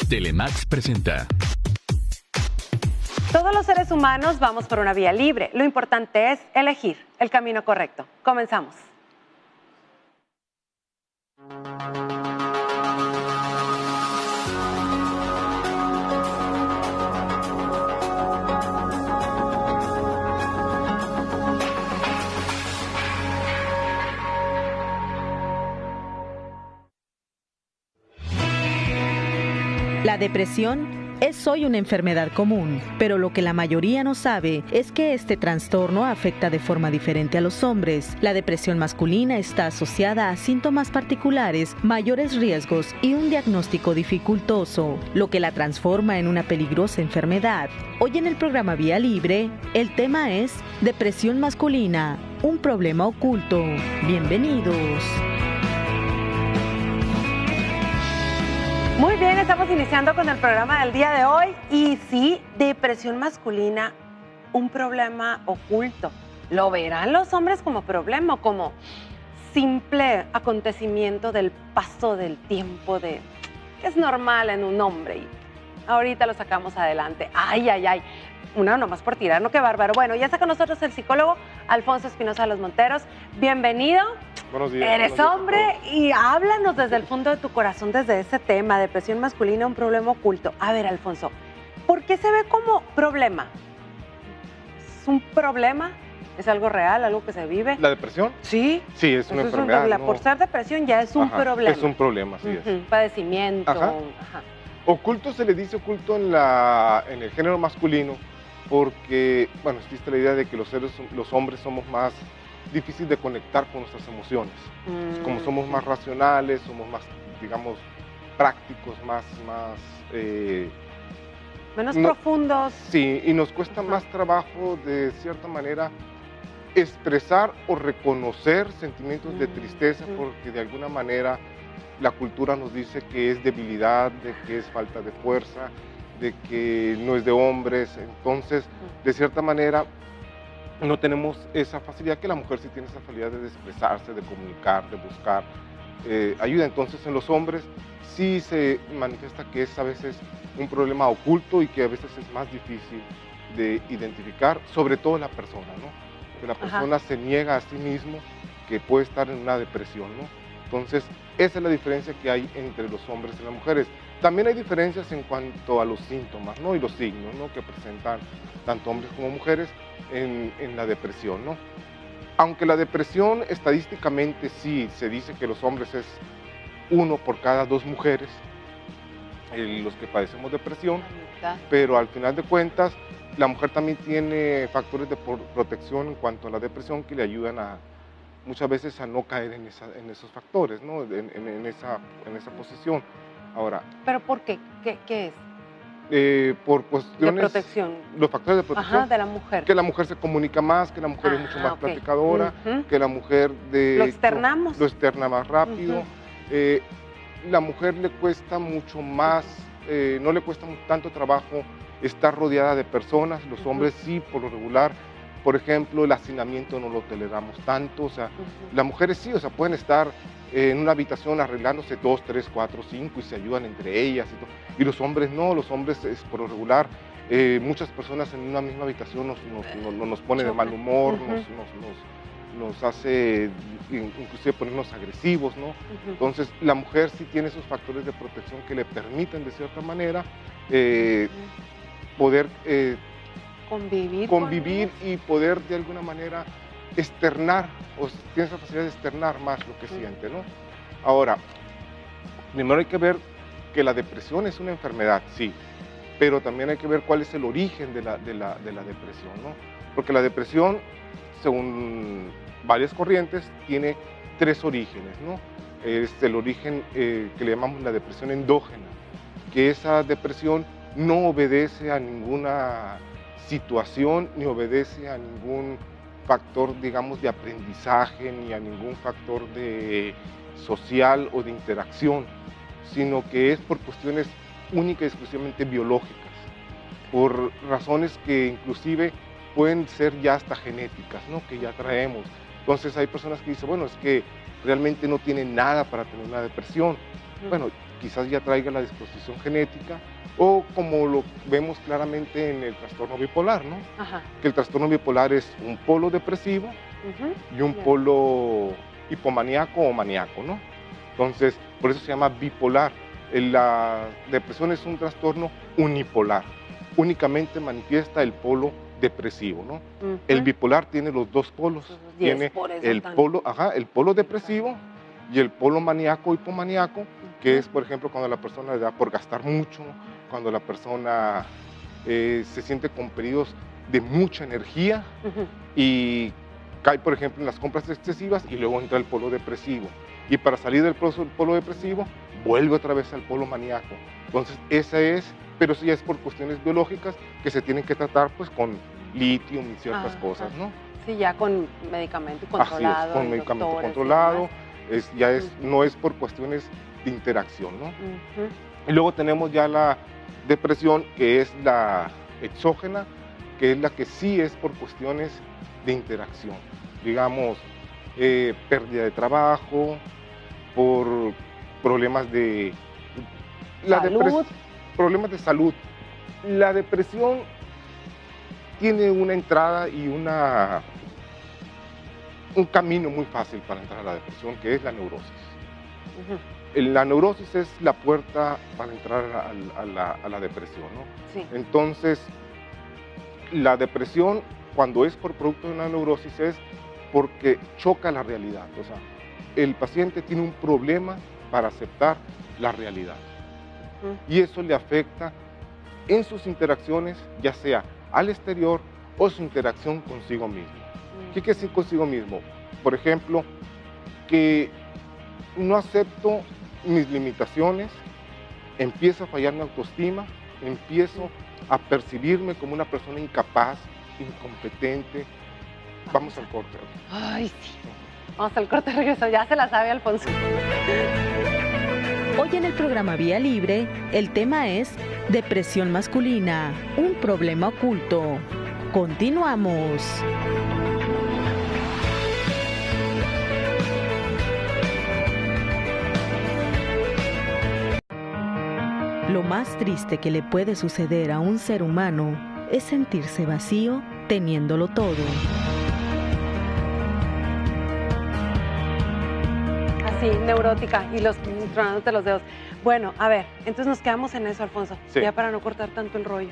Telemax presenta. Todos los seres humanos vamos por una vía libre. Lo importante es elegir el camino correcto. Comenzamos. La depresión es hoy una enfermedad común, pero lo que la mayoría no sabe es que este trastorno afecta de forma diferente a los hombres. La depresión masculina está asociada a síntomas particulares, mayores riesgos y un diagnóstico dificultoso, lo que la transforma en una peligrosa enfermedad. Hoy en el programa Vía Libre, el tema es depresión masculina, un problema oculto. Bienvenidos. Muy bien, estamos iniciando con el programa del día de hoy y sí, depresión masculina, un problema oculto. ¿Lo verán los hombres como problema o como simple acontecimiento del paso del tiempo que es normal en un hombre y ahorita lo sacamos adelante? Ay, una nomás por tirar, ¿no? Qué bárbaro. Bueno, ya está con nosotros el psicólogo Alfonso Espinosa de los Monteros. Bienvenido. Buenos días. Eres hombre y háblanos desde el fondo de tu corazón, desde ese tema, depresión masculina, un problema oculto. A ver, Alfonso, ¿por qué se ve como problema? ¿Es un problema? ¿Es algo real, algo que se vive? ¿La depresión? Sí. Sí, es una enfermedad. ¿no? Por ser depresión ya es un problema. Es un problema, así es. Padecimiento. Ajá. Oculto se le dice oculto en el género masculino porque, bueno, existe la idea de que los hombres somos más difíciles de conectar con nuestras emociones. Como somos más racionales, somos más, digamos, prácticos, menos profundos. Sí, y nos cuesta más trabajo, de cierta manera, expresar o reconocer sentimientos de tristeza, porque de alguna manera la cultura nos dice que es debilidad, de que es falta de fuerza, de que no es de hombres. Entonces, de cierta manera, no tenemos esa facilidad que la mujer sí tiene esa facilidad de expresarse, de comunicar, de buscar ayuda. Entonces, en los hombres sí se manifiesta que es a veces un problema oculto y que a veces es más difícil de identificar, sobre todo la persona, ¿no? Que la persona se niega a sí mismo que puede estar en una depresión, ¿no? Entonces, esa es la diferencia que hay entre los hombres y las mujeres. También hay diferencias en cuanto a los síntomas, ¿no? Y los signos, ¿no? Que presentan tanto hombres como mujeres en la depresión, ¿no? Aunque la depresión estadísticamente sí se dice que los hombres es 1 por cada 2 mujeres los que padecemos depresión, pero al final de cuentas la mujer también tiene factores de protección en cuanto a la depresión que le ayudan muchas veces a no caer en esos factores, ¿no? en esa posición. Ahora, ¿pero por qué? ¿Qué es? Por cuestiones de protección. Los factores de protección. De la mujer. Que la mujer se comunica más, que la mujer es mucho más platicadora, que la mujer lo externamos. Lo externa más rápido. La mujer le cuesta mucho más, no le cuesta tanto trabajo estar rodeada de personas. Los hombres sí, por lo regular. Por ejemplo, el hacinamiento no lo toleramos tanto. O sea, las mujeres sí, o sea, pueden estar en una habitación arreglándose 2, 3, 4, 5 y se ayudan entre ellas y todo. Y los hombres no, los hombres por lo regular, muchas personas en una misma habitación nos pone de mal humor, nos hace inclusive ponernos agresivos, ¿no? Entonces, la mujer sí tiene esos factores de protección que le permiten de cierta manera poder convivir y poder de alguna manera externar, o tiene esa facilidad de externar más lo que siente, ¿no? Ahora, primero hay que ver que la depresión es una enfermedad, sí, pero también hay que ver cuál es el origen de la depresión, ¿no? Porque la depresión, según varias corrientes, tiene 3 orígenes, ¿no? Es el origen que le llamamos la depresión endógena, que esa depresión no obedece a ninguna situación, ni obedece a ningún factor, digamos, de aprendizaje, ni a ningún factor social o de interacción, sino que es por cuestiones únicas y exclusivamente biológicas, por razones que inclusive pueden ser ya hasta genéticas, ¿no? Que ya traemos. Entonces hay personas que dicen, bueno, es que realmente no tienen nada para tener una depresión. Bueno, quizás ya traiga la disposición genética, o como lo vemos claramente en el trastorno bipolar, ¿no? Ajá. Que el trastorno bipolar es un polo depresivo y un polo hipomaníaco o maníaco, ¿no? Entonces, por eso se llama bipolar. La depresión es un trastorno unipolar, únicamente manifiesta el polo depresivo, ¿no? El bipolar tiene los dos polos, tiene el polo depresivo y el polo maníaco hipomaníaco, que es, por ejemplo, cuando la persona le da por gastar mucho, cuando la persona se siente con periodos de mucha energía y cae, por ejemplo, en las compras excesivas, y luego entra el polo depresivo. Y para salir del polo depresivo, vuelve otra vez al polo maníaco. Entonces, pero eso ya es por cuestiones biológicas que se tienen que tratar pues con litio y ciertas cosas, ¿no? Sí, ya con medicamento controlado. Así es, con medicamento controlado, no es por cuestiones de interacción, ¿no? Y luego tenemos ya la depresión, que es la exógena, que es la que sí es por cuestiones de interacción, digamos, pérdida de trabajo, por problemas de problemas de salud. La depresión tiene una entrada y un camino muy fácil para entrar a la depresión, que es la neurosis. La neurosis es la puerta para entrar a la depresión, ¿no? Sí. Entonces, la depresión, cuando es por producto de una neurosis, es porque choca la realidad. O sea, el paciente tiene un problema para aceptar la realidad. Y eso le afecta en sus interacciones, ya sea al exterior o su interacción consigo mismo. ¿Qué quiere decir consigo mismo? Por ejemplo, que no acepto mis limitaciones, empiezo a fallar mi autoestima, empiezo a percibirme como una persona incapaz, incompetente. Vamos al corte. Ay, sí. Vamos al corte, regreso. Ya se la sabe, Alfonso. Hoy en el programa Vía Libre, el tema es depresión masculina, un problema oculto. Continuamos. Lo más triste que le puede suceder a un ser humano es sentirse vacío teniéndolo todo. Así, neurótica y tronándote los dedos. Bueno, a ver, entonces nos quedamos en eso, Alfonso, sí. Ya para no cortar tanto el rollo.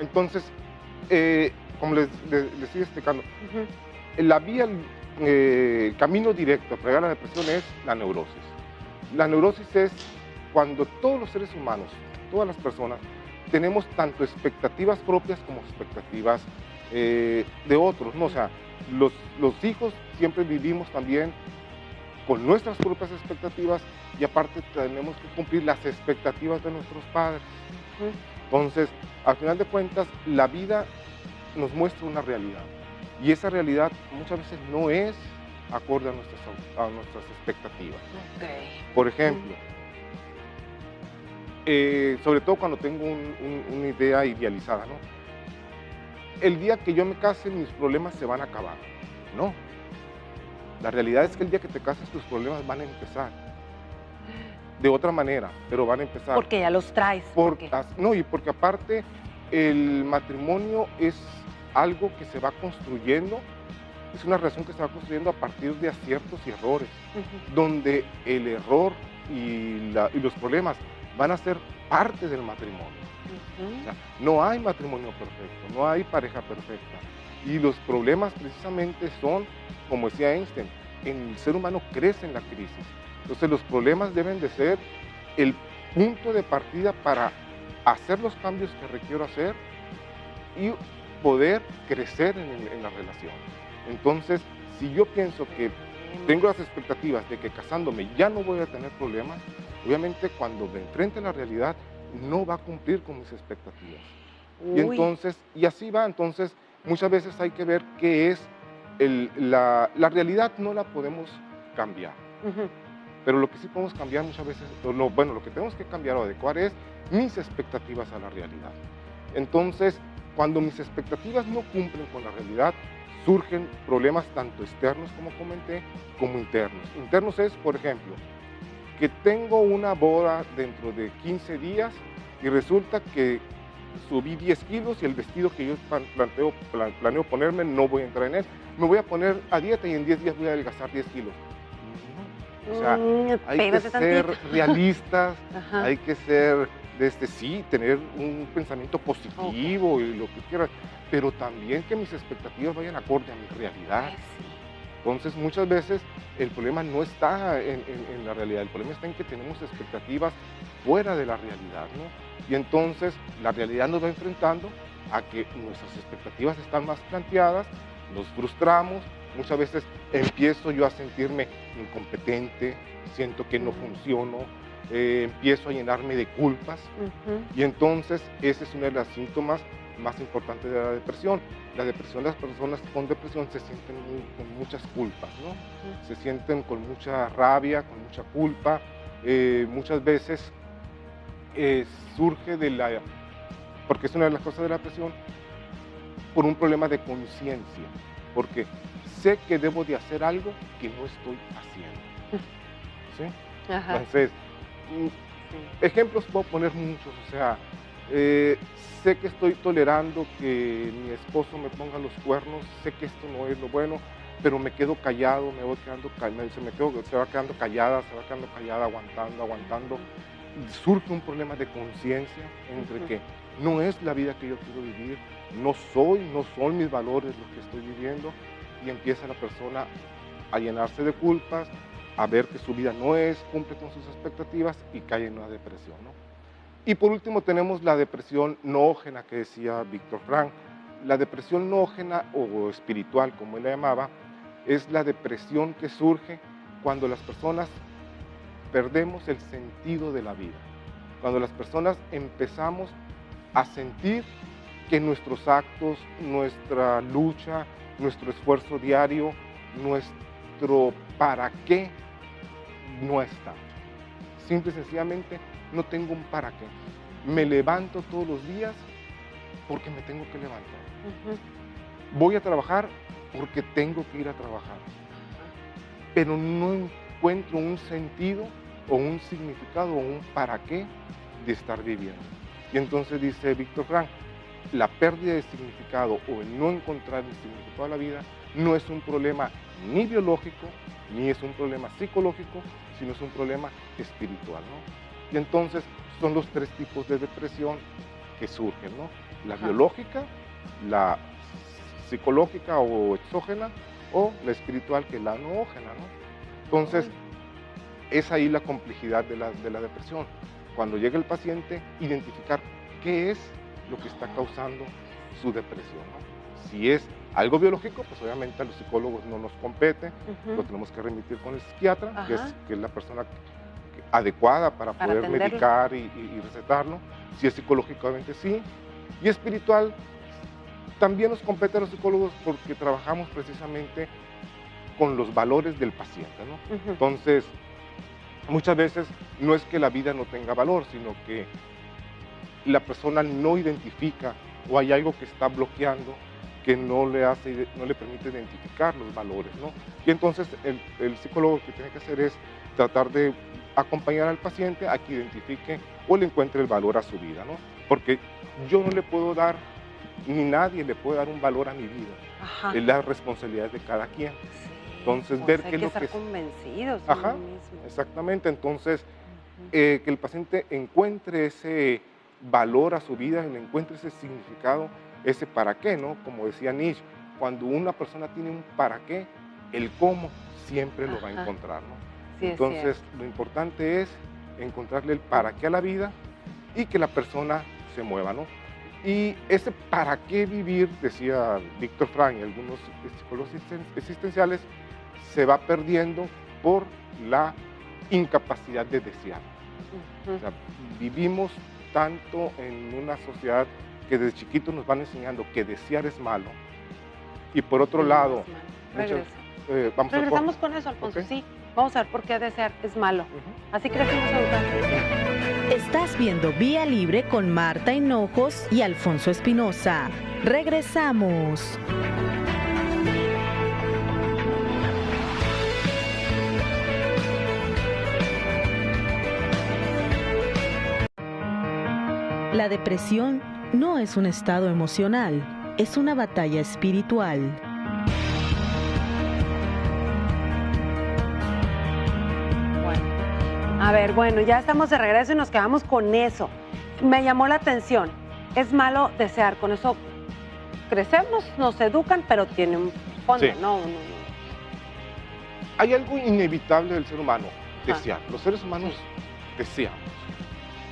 Entonces, como les sigo explicando, la vía, el camino directo para llegar a la depresión es la neurosis. La neurosis es cuando todos los seres humanos, todas las personas, tenemos tanto expectativas propias como expectativas de otros, ¿no? O sea, los hijos siempre vivimos también con nuestras propias expectativas y aparte tenemos que cumplir las expectativas de nuestros padres. Entonces, al final de cuentas, la vida nos muestra una realidad y esa realidad muchas veces no es acorde a nuestras expectativas. Por ejemplo, sobre todo cuando tengo una idea idealizada, ¿no? El día que yo me case, mis problemas se van a acabar. No. La realidad es que el día que te cases, tus problemas van a empezar. De otra manera, pero van a empezar. Porque ya los traes. No, y porque aparte el matrimonio es algo que se va construyendo, es una relación que se va construyendo a partir de aciertos y errores, donde el error y los problemas van a ser parte del matrimonio. O sea, no hay matrimonio perfecto, no hay pareja perfecta. Y los problemas precisamente son, como decía Einstein, el ser humano crece en la crisis. Entonces los problemas deben de ser el punto de partida para hacer los cambios que requiero hacer y poder crecer en la relación. Entonces, si yo pienso que tengo las expectativas de que casándome ya no voy a tener problemas, obviamente cuando me enfrente a la realidad no va a cumplir con mis expectativas. Y así va. Entonces, muchas veces hay que ver qué es la realidad. No la podemos cambiar, pero lo que sí podemos cambiar muchas veces, lo que tenemos que cambiar o adecuar es mis expectativas a la realidad. Entonces, cuando mis expectativas no cumplen con la realidad, surgen problemas tanto externos, como comenté, como internos. Internos es, por ejemplo, que tengo una boda dentro de 15 días y resulta que subí 10 kilos y el vestido que yo planeo ponerme no voy a entrar en él. Me voy a poner a dieta y en 10 días voy a adelgazar 10 kilos. No. O sea, hay que ser realistas, hay que ser, sí, tener un pensamiento positivo y lo que quieras, pero también que mis expectativas vayan acorde a mi realidad. Entonces, muchas veces el problema no está en la realidad, el problema está en que tenemos expectativas fuera de la realidad, ¿no? Y entonces la realidad nos va enfrentando a que nuestras expectativas están más planteadas, nos frustramos, muchas veces empiezo yo a sentirme incompetente, siento que no funciono, empiezo a llenarme de culpas, y entonces ese es uno de los síntomas más importantes de la depresión. La depresión, las personas con depresión se sienten con muchas culpas, ¿no? Se sienten con mucha rabia, con mucha culpa, muchas veces surge porque es una de las cosas de la depresión, por un problema de conciencia, porque sé que debo de hacer algo que no estoy haciendo, ¿sí? Entonces, ejemplos puedo poner muchos, o sea, sé que estoy tolerando que mi esposo me ponga los cuernos, sé que esto no es lo bueno, pero me quedo callado, se va quedando callada, aguantando. Surge un problema de conciencia entre que no es la vida que yo quiero vivir, no son mis valores los que estoy viviendo, y empieza la persona a llenarse de culpas, a ver que su vida no cumple con sus expectativas y cae en una depresión, ¿no? Y por último tenemos la depresión noógena que decía Víctor Frank. La depresión noógena o espiritual, como él la llamaba, es la depresión que surge cuando las personas perdemos el sentido de la vida, cuando las personas empezamos a sentir que nuestros actos, nuestra lucha, nuestro esfuerzo diario, nuestro para qué no está. Simple y sencillamente no tengo un para qué. Me levanto todos los días porque me tengo que levantar. Voy a trabajar porque tengo que ir a trabajar. Pero no encuentro un sentido o un significado o un para qué de estar viviendo. Y entonces dice Víctor Frank, la pérdida de significado o el no encontrar el significado de la vida no es un problema ni biológico, ni es un problema psicológico, sino es un problema espiritual, ¿no? Y entonces son los tres tipos de depresión que surgen, ¿no? La biológica, la psicológica o exógena, o la espiritual, que es la noógena, ¿no? Entonces, es ahí la complejidad de la depresión. Cuando llega el paciente, identificar qué es lo que está causando su depresión, ¿no? Si es algo biológico, pues obviamente a los psicólogos no nos compete, lo tenemos que remitir con el psiquiatra, que es la persona adecuada para poder atenderlo, medicar y recetarlo. Si es psicológico, obviamente sí. Y espiritual, también nos compete a los psicólogos porque trabajamos precisamente con los valores del paciente, ¿no? Entonces, muchas veces no es que la vida no tenga valor, sino que la persona no identifica o hay algo que está bloqueando que no le permite identificar los valores, ¿no? Y entonces el psicólogo lo que tiene que hacer es tratar de acompañar al paciente a que identifique o le encuentre el valor a su vida, ¿no? Porque yo no le puedo dar, ni nadie le puede dar un valor a mi vida. Es la responsabilidad de cada quien. Sí, entonces, pues ver qué es lo que que estar convencidos de uno mismo. Exactamente. Entonces, que el paciente encuentre ese valor a su vida, le encuentre ese significado, ese para qué, ¿no? Como decía Nietzsche, cuando una persona tiene un para qué, el cómo siempre lo va a encontrar, ¿no? Sí, entonces, lo importante es encontrarle el para qué a la vida y que la persona se mueva, ¿no? Y ese para qué vivir, decía Víctor Frank y algunos psicólogos existenciales, se va perdiendo por la incapacidad de desear. O sea, vivimos tanto en una sociedad que desde chiquitos nos van enseñando que desear es malo. Y por otro lado, regresamos con eso, Alfonso. Sí, vamos a ver por qué desear es malo. Así crecimos educando. Estás viendo Vía Libre con Marta Hinojos y Alfonso Espinosa. Regresamos. La depresión no es un estado emocional, es una batalla espiritual. Bueno, ya estamos de regreso y nos quedamos con eso. Me llamó la atención. Es malo desear, con eso crecemos, nos educan, pero tiene un fondo, Sí. ¿no? Hay algo inevitable del ser humano, desear. Los seres humanos deseamos.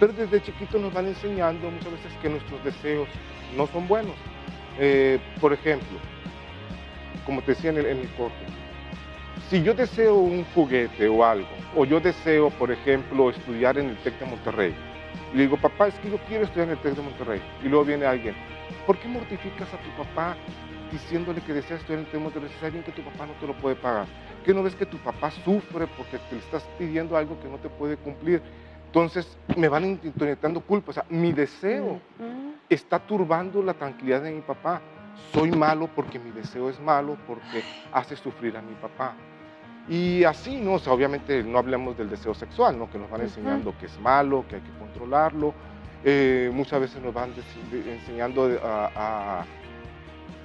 Pero desde chiquitos nos van enseñando muchas veces que nuestros deseos no son buenos. Por ejemplo, como te decía en el corte, si yo deseo un juguete o algo, o yo deseo, por ejemplo, estudiar en el TEC de Monterrey, y le digo, papá, es que yo quiero estudiar en el TEC de Monterrey, y luego viene alguien, ¿por qué mortificas a tu papá diciéndole que deseas estudiar en el TEC de Monterrey? Sabes bien que tu papá no te lo puede pagar. ¿Qué no ves que tu papá sufre porque te estás pidiendo algo que no te puede cumplir? Entonces me van intentando culpa. O sea, mi deseo está turbando la tranquilidad de mi papá. Soy malo porque mi deseo es malo, porque hace sufrir a mi papá. Y así, ¿no? O sea, obviamente no hablemos del deseo sexual, ¿no? Que nos van enseñando que es malo, que hay que controlarlo. Muchas veces nos van enseñando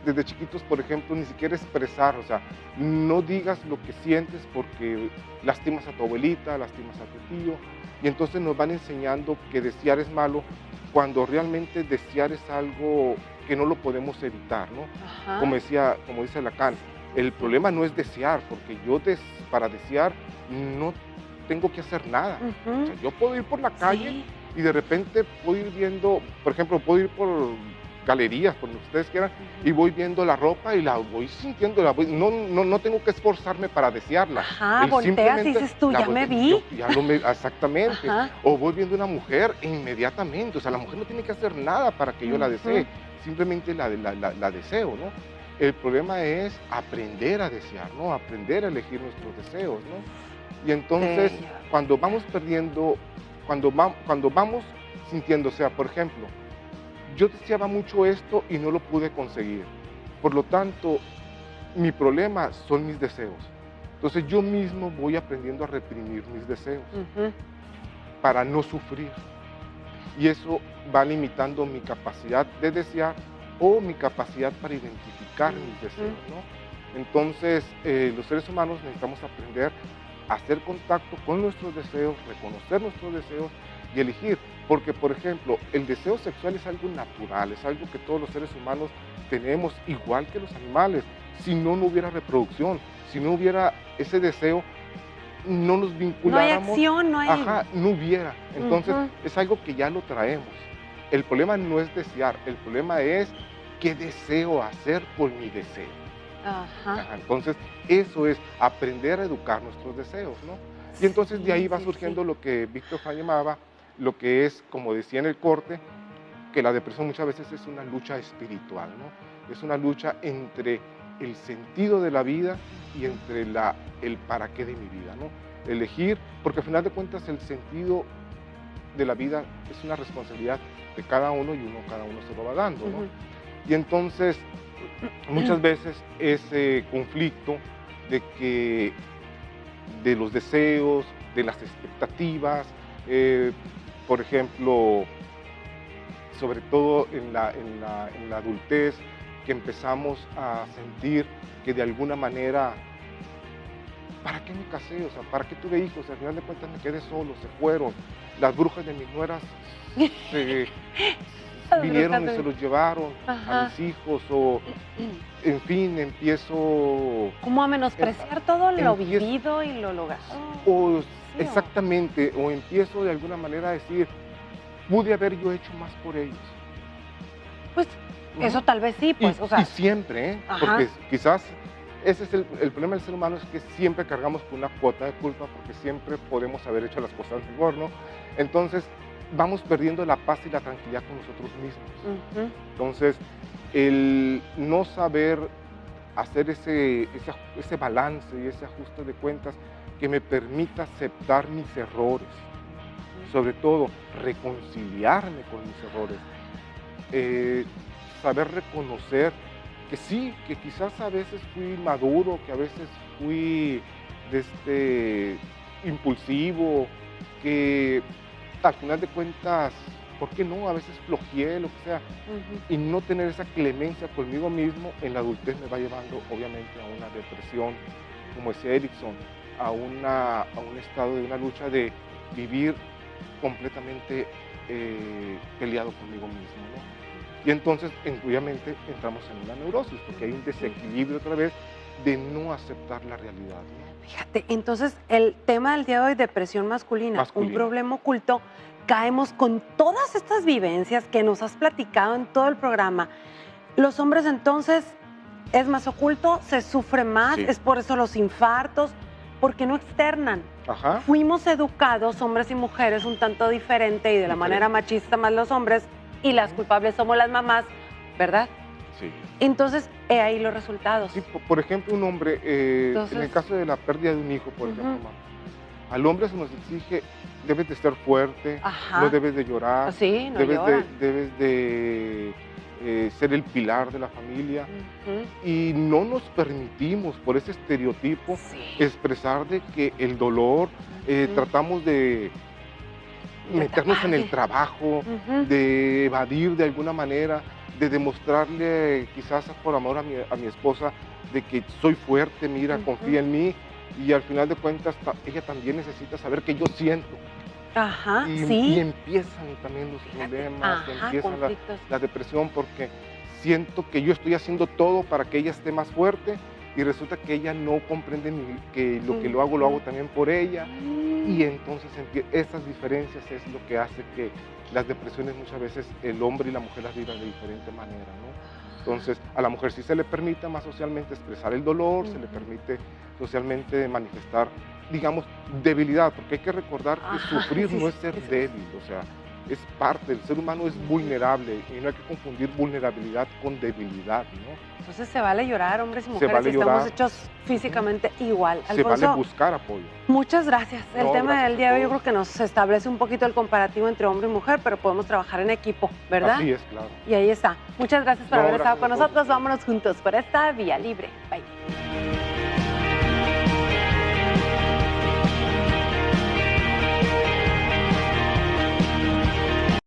desde chiquitos, por ejemplo, ni siquiera expresar, o sea, no digas lo que sientes porque lastimas a tu abuelita, lastimas a tu tío, y entonces nos van enseñando que desear es malo, cuando realmente desear es algo que no lo podemos evitar, ¿no? Ajá. Como dice Lacan, el problema no es desear, porque yo para desear no tengo que hacer nada. O sea, yo puedo ir por la calle y de repente puedo ir viendo, por ejemplo, puedo ir por galerías, por lo que ustedes quieran, y voy viendo la ropa y la voy sintiendo, no tengo que esforzarme para desearla. Ajá, volteas y dices tú, ya me vi. Exactamente. Ajá. O voy viendo una mujer e inmediatamente, o sea, la mujer no tiene que hacer nada para que yo la desee, simplemente la deseo, ¿no? El problema es aprender a desear, ¿no? Aprender a elegir nuestros deseos, ¿no? Y entonces, cuando vamos perdiendo, cuando vamos sintiendo, o sea, por ejemplo, yo deseaba mucho esto y no lo pude conseguir. Por lo tanto, mi problema son mis deseos. Entonces yo mismo voy aprendiendo a reprimir mis deseos para no sufrir. Y eso va limitando mi capacidad de desear o mi capacidad para identificar mis deseos, ¿no? Entonces, los seres humanos necesitamos aprender a hacer contacto con nuestros deseos, reconocer nuestros deseos y elegir. Porque, por ejemplo, el deseo sexual es algo natural, es algo que todos los seres humanos tenemos, igual que los animales. Si no, no hubiera reproducción, si no hubiera ese deseo, no nos vinculáramos. No hay acción, no hay... Ajá, no hubiera. Entonces, es algo que ya lo traemos. El problema no es desear, el problema es qué deseo hacer por mi deseo. Ajá, entonces, eso es aprender a educar nuestros deseos, ¿no? Y entonces de ahí va surgiendo lo que Víctor Frank llamaba, lo que es, como decía en el corte, que la depresión muchas veces es una lucha espiritual, ¿no? Es una lucha entre el sentido de la vida y entre el para qué de mi vida, ¿no? Elegir, porque al final de cuentas el sentido de la vida es una responsabilidad de cada uno y cada uno se lo va dando, ¿no? Y entonces, muchas veces ese conflicto de los deseos, de las expectativas, por ejemplo, sobre todo en la adultez, que empezamos a sentir que de alguna manera, ¿para qué me casé? O sea, ¿para qué tuve hijos? Al final de cuentas me quedé solo, se fueron. Las brujas de mis nueras vinieron y se los llevaron a mis hijos, o en fin, empiezo... Como a menospreciar todo lo vivido y lo logrado. Exactamente, o empiezo de alguna manera a decir, pude haber yo hecho más por ellos. Pues eso tal vez sí, pues, o sea... Y siempre, porque quizás ese es el problema del ser humano, es que siempre cargamos con una cuota de culpa, porque siempre podemos haber hecho las cosas mejor, ¿no? Entonces, vamos perdiendo la paz y la tranquilidad con nosotros mismos. Entonces, el no saber hacer ese balance y ese ajuste de cuentas que me permita aceptar mis errores, sobre todo reconciliarme con mis errores, saber reconocer que sí, que quizás a veces fui maduro, que a veces fui impulsivo, que al final de cuentas ¿por qué no? A veces flojeé, lo que sea. Y no tener esa clemencia conmigo mismo en la adultez me va llevando, obviamente, a una depresión, como decía Erickson, a un estado de una lucha de vivir completamente peleado conmigo mismo, ¿no? Y entonces, obviamente, entramos en una neurosis, porque hay un desequilibrio otra vez de no aceptar la realidad, ¿no? Fíjate, entonces el tema del día de hoy, depresión masculina, un problema oculto, caemos con todas estas vivencias que nos has platicado en todo el programa. Los hombres entonces es más oculto, se sufre más, Sí. es por eso los infartos, porque no externan. Ajá. Fuimos educados, hombres y mujeres, un tanto diferente y de la manera machista más los hombres, y las culpables somos las mamás, ¿verdad? Sí. Entonces, he ahí los resultados. Sí, por ejemplo, un hombre, en el caso de la pérdida de un hijo, por ejemplo, mamá, al hombre se nos exige, debes de ser fuerte, no debes de llorar, Sí, no debes de ser el pilar de la familia, y no nos permitimos, por ese estereotipo, expresar de que el dolor, tratamos de meternos en el trabajo, de evadir de alguna manera, de demostrarle quizás por amor a mi esposa de que soy fuerte, mira, confía en mí, y al final de cuentas ella también necesita saber que yo siento. Y empiezan también los problemas, empiezan la depresión, porque siento que yo estoy haciendo todo para que ella esté más fuerte y resulta que ella no comprende que lo que lo hago también por ella. Y entonces esas diferencias es lo que hace que las depresiones muchas veces el hombre y la mujer las vivan de diferente manera, ¿no? Entonces, a la mujer sí se le permite más socialmente expresar el dolor, se le permite socialmente manifestar, digamos, debilidad, porque hay que recordar que sufrir no es ser débil, o sea, es parte, el ser humano es vulnerable y no hay que confundir vulnerabilidad con debilidad, ¿no? Entonces se vale llorar, hombres y mujeres, vale y estamos llorar. hechos físicamente igual. Se Alfonso, vale buscar apoyo. muchas gracias. El tema gracias del día de hoy yo creo que nos establece un poquito el comparativo entre hombre y mujer, pero podemos trabajar en equipo, ¿verdad? Así es, claro. Y ahí está. Muchas gracias por haber estado con gracias a todos. nosotros. Vámonos juntos por esta Vía Libre. Bye.